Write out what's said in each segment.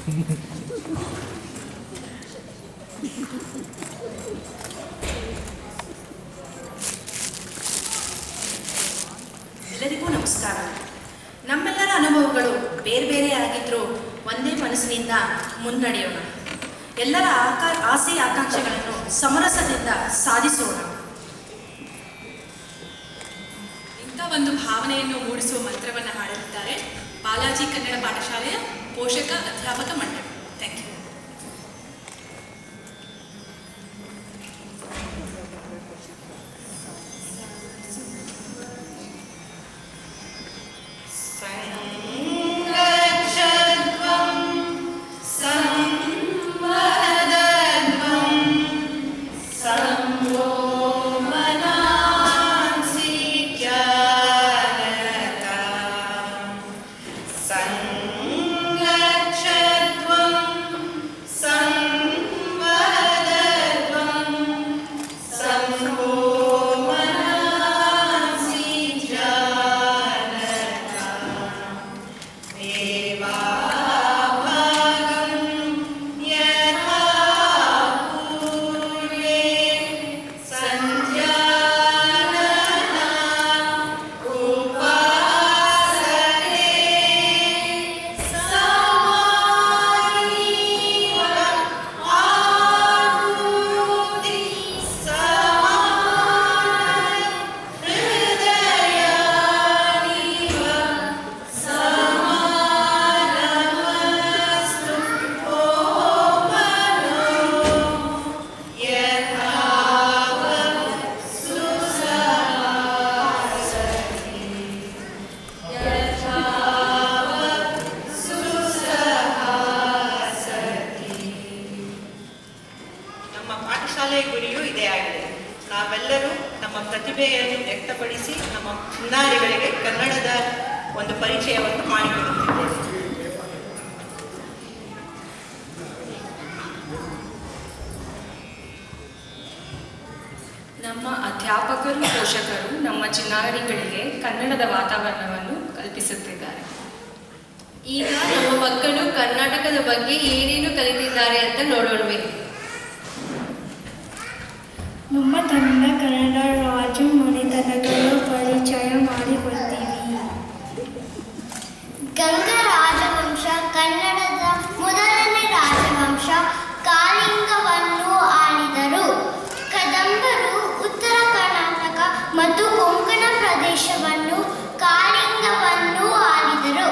ಎಲ್ಲರಿಗೂ ನಮಸ್ಕಾರ. ನಮ್ಮೆಲ್ಲರ ಅನುಭವಗಳು ಬೇರೆ ಬೇರೆ ಆಗಿದ್ರೂ ಒಂದೇ ಮನಸ್ಸಿನಿಂದ ಮುನ್ನಡೆಯೋಣ. ಎಲ್ಲರ ಆಸೆ ಆಕಾಂಕ್ಷೆಗಳನ್ನು ಸಮರಸದಿಂದ ಸಾಧಿಸೋಣ. ಇಂಥ ಒಂದು ಭಾವನೆಯನ್ನು ಮೂಡಿಸುವ ಮಂತ್ರವನ್ನು ಹಾಡಲಿದ್ದಾರೆ ಬಾಲಾಜಿ ಕನ್ನಡ ಪಾಠಶಾಲೆಯ ಪೋಷಕ ಅಧ್ಯಾಪಕ ಮಂಡಳಿ. Thank you. ಗುರಿಯೂ ಇದೇ ಆಗಿದೆ. ನಾವೆಲ್ಲರೂ ನಮ್ಮ ಪ್ರತಿಭೆಯನ್ನು ವ್ಯಕ್ತಪಡಿಸಿ ನಮ್ಮ ಚಿನ್ನಾರಿಗಳಿಗೆ ಕನ್ನಡದ ಒಂದು ಪರಿಚಯವನ್ನು ಮಾಡಿಕೊಡುತ್ತಿದ್ದೇವೆ. ನಮ್ಮ ಅಧ್ಯಾಪಕರು, ಪೋಷಕರು ನಮ್ಮ ಚಿನ್ನಾರಿಗಳಿಗೆ ಕನ್ನಡದ ವಾತಾವರಣವನ್ನು ಕಲ್ಪಿಸುತ್ತಿದ್ದಾರೆ. ಈಗ ನಮ್ಮ ಮಕ್ಕಳು ಕರ್ನಾಟಕದ ಬಗ್ಗೆ ಏನೇನು ಕಲಿತಿದ್ದಾರೆ ಅಂತ ನೋಡೋಣವೇ. ನಮ್ಮ ತಂಡ ಕನ್ನಡ ರಾಜ ಮನೆತನಗಳ ಪರಿಚಯ ಮಾಡಿಕೊಳ್ತೀವಿ. ಗಂಗ ರಾಜವಂಶ ಕನ್ನಡದ ಮೊದಲನೇ ರಾಜವಂಶ. ಕಾಳಿಂಗವನ್ನು ಆಳಿದರು. ಕದಂಬರು ಉತ್ತರ ಕರ್ನಾಟಕ ಮತ್ತು ಕೊಂಕಣ ಪ್ರದೇಶವನ್ನು ಕಾಳಿಂಗವನ್ನು ಆಳಿದರು.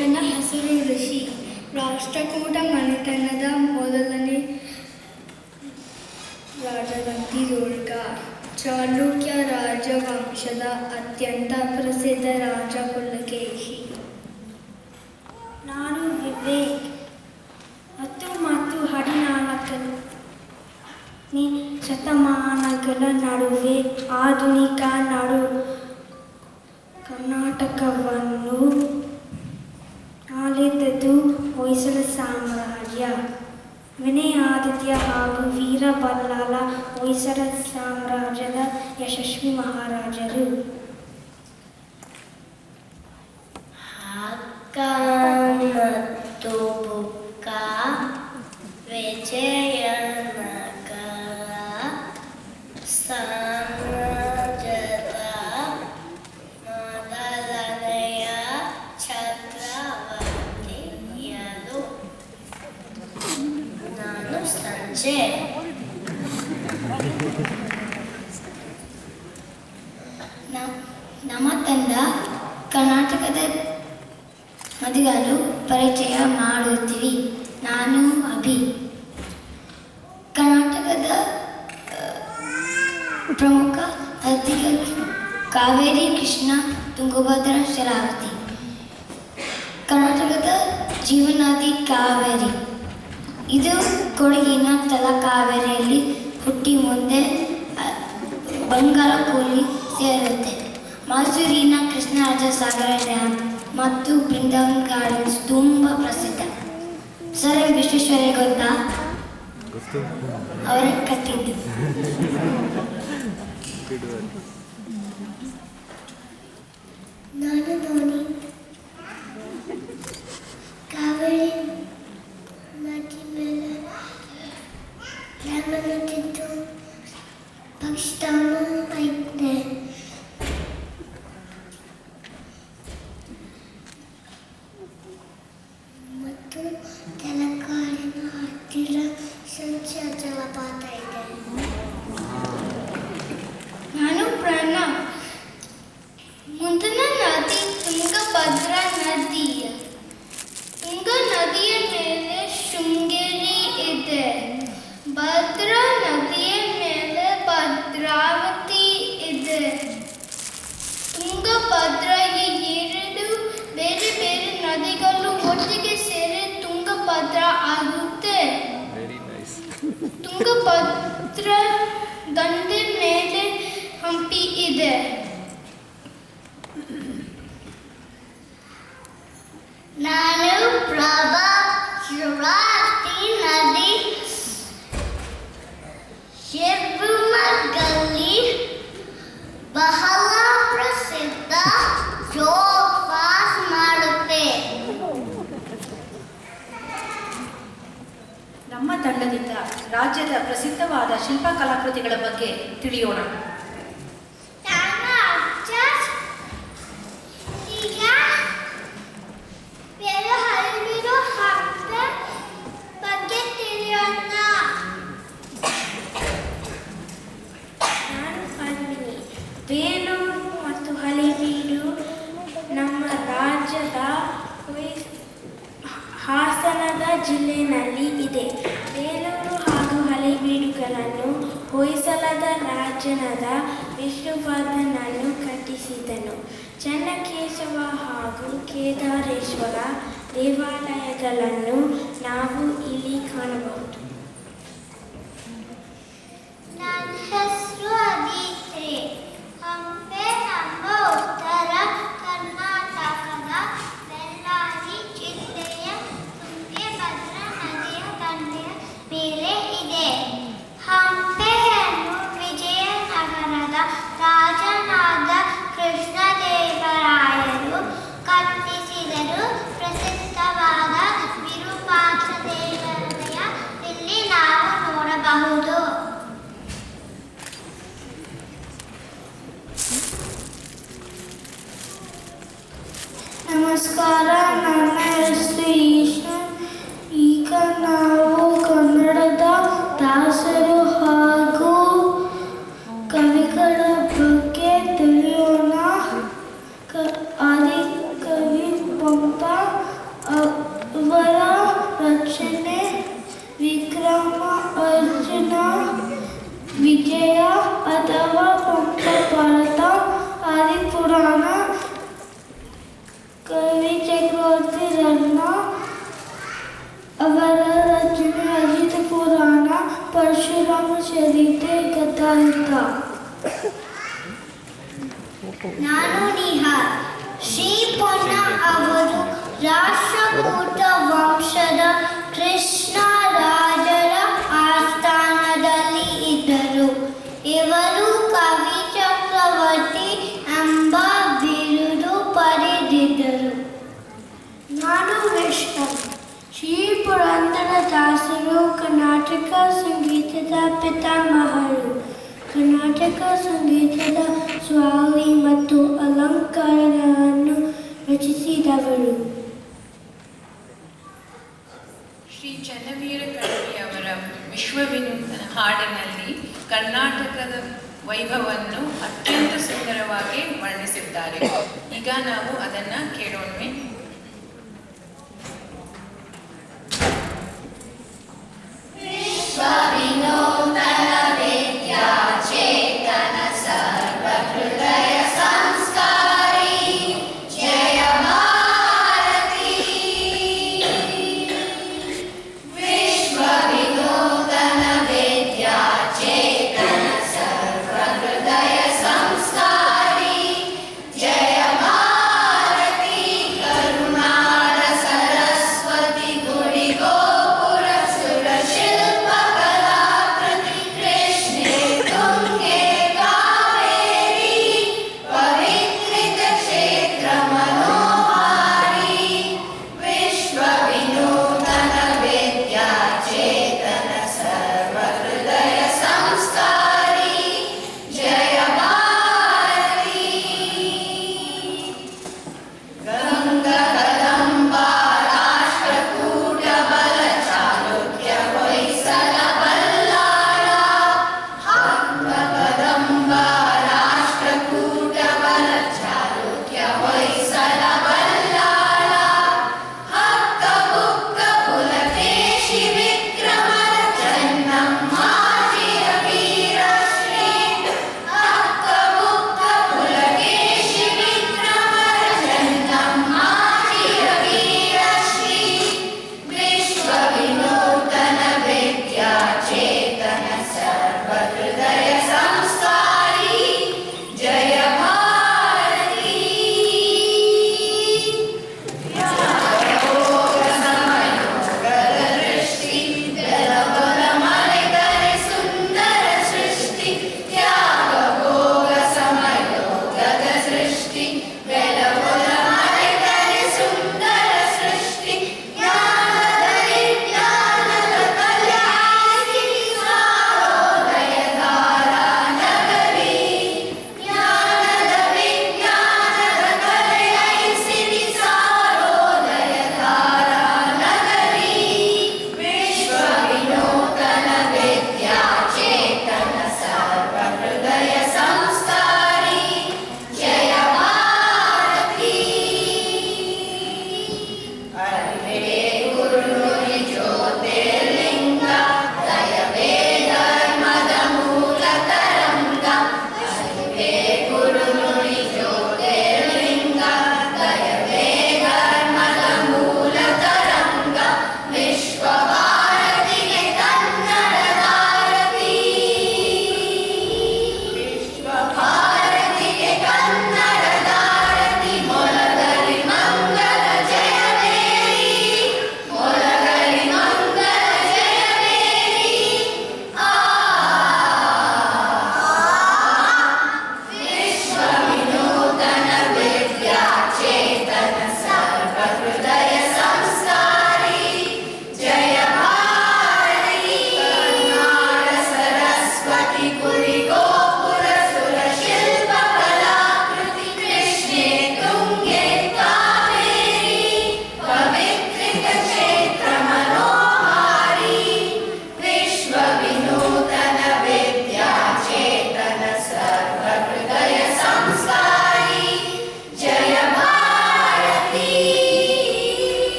ನನ್ನ ಹೆಸರು ಋಷಿ. ರಾಷ್ಟ್ರಕೂಟ ಮನೆತನದ ಮೊದಲನೇ ರಾಜವಂತಿದುರ್ಗ. ಚಾಲುಕ್ಯ ರಾಜವಂಶದ ಅತ್ಯಂತ ಪ್ರಸಿದ್ಧ ರಾಜ ಪುಲಕೇಶಿ. ನಾನು ವಿವೇಕ್. 10 ಮತ್ತು 14ನೇ ಶತಮಾನಗಳ ನಡುವೆ ಆಧುನಿಕ ಕರ್ನಾಟಕವನ್ನು ಆಳಿದದ್ದು ಹೊಯ್ಸಳ ಸಾಮ್ರಾಜ್ಯ. ವಿನಯಾದಿತ್ಯ ಹಾಗೂ ವೀರಬಲ್ಲಾಳ ಹೊಯ್ಸಳ ಸಾಮ್ರಾಜ್ಯದ ಯಶಸ್ವಿ ಮಹಾರಾಜರು. ಹಕ್ಕ ಮತ್ತು ಬುಕ್ಕ ವಿಜಯನಗರ ಸಾಮ್ರಾಜ್ಯದ ಮೊದಲನೆಯ ಚಕ್ರವರ್ತಿಯರು. ನಾನು ಸಂಜೆ. ನಮ್ಮ ತಂಡ ಕರ್ನಾಟಕದ ನದಿಗಳು ಪರಿಚಯ ಮಾಡುತ್ತೀವಿ. ನಾನು ಅಭಿ. ಕರ್ನಾಟಕದ ಪ್ರಮುಖ ನದಿಗಳು ಕಾವೇರಿ, ಕೃಷ್ಣ, ತುಂಗಭದ್ರಾ, ಶರಾವತಿ. ಕರ್ನಾಟಕದ ಜೀವನದಿ ಕಾವೇರಿ. ಇದು ಕೊಡಗಿನ ತಲಕಾವೇರಿಯಲ್ಲಿ ಹುಟ್ಟಿ ಮುಂದೆ ಬಂಗಾಳಕೊಲ್ಲಿ ಸೇರುತ್ತೆ. ಮೈಸೂರಿನ ಕೃಷ್ಣರಾಜ ಸಾಗರ ಡ್ಯಾಮ್ ಮತ್ತು ಬೃಂದಾವನ್ ಗಾರ್ಡನ್ಸ್ ತುಂಬ ಪ್ರಸಿದ್ಧ. ಸರ್ ವಿಶ್ವೇಶ್ವರಯ್ಯ ಗೊತ್ತಾ? ಅವರೇ ಕಟ್ಟಿದ್ದು. ನಾನು ಧೋನಿ. ಕಾವೇರಿ ನದಿ ಮೇಲೆ ನಮ್ಮನ್ನು ತಿದ್ದು ಪಕ್ಷಿಧಾಮ ಐತೆ. ಮತ್ತು ತಲಕಾಡಿನ ಹತ್ತಿರ ಸಂಚ ಜಲಪಾತ ಇದೆ. ನಾನು ಪ್ರಣವ್. ಮುಂದಿನ ನದಿ ತುಂಗಭದ್ರಾ ನದಿ. ತುಂಗ ನದಿಯ ಮೇಲೆ ಶೃಂಗೇರಿ ಇದೆ. ಭದ್ರಾ ನದಿಯ ಮೇಲೆ ಭದ್ರಾವತಿ ಇದೆ. ತುಂಗಭದ್ರಾ ಈ ಎರಡು ಬೇರೆ ಬೇರೆ ನದಿಗಳು ಒಟ್ಟಿಗೆ ಸೇರಿ ತುಂಗಭದ್ರಾ ಆಗುತ್ತೆ. ತುಂಗಭದ್ರಾ ದಂಡೆ ಮೇಲೆ ಹಂಪಿ ಇದೆ. ನಾನು ಪ್ರಭಾ ಶಿವರಾತ್ರಿ ನದಿ ಶಿವಮೊಗ್ಗದಲ್ಲಿ ಬಹಳ ಪ್ರಸಿದ್ಧ ಜೋಪಾಸ್ ಮಾಡುತ್ತೆ. ನಮ್ಮ ತಂಡದಿಂದ ರಾಜ್ಯದ ಪ್ರಸಿದ್ಧವಾದ ಶಿಲ್ಪಕಲಾಕೃತಿಗಳ ಬಗ್ಗೆ ತಿಳಿಯೋಣ. ಈಗ ಬೇರೆ ಹರಿಬಿಡು ಹಬ್ಬ ಬಗ್ಗೆ ತಿಳಿಯೋಣ. ನಾನು ಅನ್ವಿನಿ. ಬೇಲೂರು ಮತ್ತು ಹಳೆಬೀಡು ನಮ್ಮ ರಾಜ್ಯದ ಹಾಸನದ ಜಿಲ್ಲೆಯಲ್ಲಿ ಇದೆ. ಬೇಲೂರು ಹಾಗೂ ಹಳೆಬೀಡುಗಳನ್ನು ಹೊಯ್ಸಳದ ರಾಜನಾದ ವಿಷ್ಣುವರ್ಧನನು ಕಟ್ಟಿಸಿದನು. ಚೆನ್ನಕೇಶವ ಹಾಗೂ ಕೇದಾರೇಶ್ವರ ದೇವಾಲಯಗಳನ್ನು ನಾವು ಇಲ್ಲಿ ಕಾಣಬಹುದು. ನನ್ನ ಹೆಸರು ಅದಿತಿ. ಹಂಪೆ ನಮ್ಮ ಉತ್ತರ ಕರ್ನಾಟಕದ ಬಳ್ಳಾರಿ ಜಿಲ್ಲೆಯ ತುಂಗಭದ್ರಾ ನದಿಯ ದಂಡೆಯ ಮೇಲೆ ಇದೆ. ಹಂಪೆಯನ್ನು ವಿಜಯನಗರದ ರಾಜನಾದ ಕೃಷ್ಣದೇವರಾಯರು ಕಟ್ಟಿಸಿದರು. ಪ್ರಸಿದ್ಧವಾದ ವಿರೂಪಾಕ್ಷ ದೇವಾಲಯ ಇಲ್ಲಿ ನಾವು ನೋಡಬಹುದು. ನಮಸ್ಕಾರ, ನನ್ನ ಹೆಸರು ಈಶ್ವರ್. ಈಗ ನಾವು ಕನ್ನಡದ ದಾಸರು ಹಾಗೂ ಕವಿಗಳ ಬಗ್ಗೆ ತಿಳಿಯೋಣ. ಆದಿಕವಿ ಪಂಪ ಅವರ ರಚನೆ ವಿಕ್ರಮ ಅರ್ಜುನ ವಿಜಯ ಅಥವಾ ಪಂಪ ಭಾರತ. ಆದಿಪುರಾಣ ಕವಿ ಚಕ್ರವರ್ತಿ ರನ್ನ ಅವರ ರಚನೆ ಅಜಿತ ಪುರಾಣ, ಪರಶುರಾಮ ಚರಿತೆ, ಗದಾಯುದ್ಧ. ನಾನು ನಿಹಾರ್. ಶ್ರೀ ಪೊನ್ನ ಅವರು ರಾಷ್ಟ್ರಕೂಟ ವಂಶದ ಕೃಷ್ಣ ರಾಜರ ಆಸ್ಥಾನದಲ್ಲಿ ಇದ್ದರು. ಇವರು ಕವಿ ಚಕ್ರವರ್ತಿ ಎಂಬ ಬಿರುದು ಪಡೆದಿದ್ದರು. ನಾನು ವಿಷ್ಣು. ಶ್ರೀ ಪುರಂದರದಾಸರು ಕರ್ನಾಟಕ ಸಂಗೀತದ ಪಿತಾಮಹರು. ಕರ್ನಾಟಕ ಸಂಗೀತದ ಸ್ವಾವಳಿ ಮತ್ತು ಅಲಂಕಾರಗಳನ್ನು ರಚಿಸಿದವರು. ಶ್ರೀ ಚನ್ನವೀರ ಕಣವಿಯವರ ವಿಶ್ವವಿನೂತನ ಹಾಡಿನಲ್ಲಿ ಕರ್ನಾಟಕದ ವೈಭವವನ್ನು ಅತ್ಯಂತ ಸುಂದರವಾಗಿ ವರ್ಣಿಸಿದ್ದಾರೆ. ಈಗ ನಾವು ಅದನ್ನು ಕೇಳೋಣವೆ. ವಿಶ್ವವಿನೂತನ ವಿದ್ಯಾ ಚೇತನ ಸರ್ವ ಹೃದಯ ಸಂಸ್ಕಾರಿ ಜಯ ಭಾರತಿ. ವಿಶ್ವವಿನೂತನ ವಿದ್ಯಾ ಚೇತನ ಸರ್ವ ಹೃದಯ ಸಂಸ್ಕಾರಿ ಜಯ ಭಾರತಿ.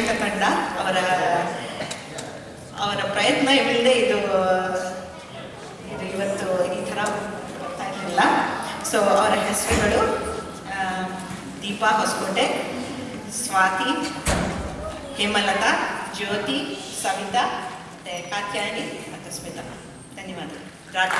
ಪೋಷಕ ತಂಡ ಅವರ ಪ್ರಯತ್ನ ಇಲ್ಲದೆ ಇದು ಇವತ್ತು ಈ ಥರ ಬರ್ತಾ ಇರಲಿಲ್ಲ. ಸೊ ಅವರ ಹೆಸರುಗಳು ದೀಪಾ ಹೊಸಕೋಟೆ, ಸ್ವಾತಿ, ಹೇಮಲತಾ, ಜ್ಯೋತಿ, ಸವಿತಾ, ಕಾತ್ಯಾಯನಿ ಮತ್ತು ಸ್ಮಿತಾ. ಧನ್ಯವಾದಗಳು. ರಾಜ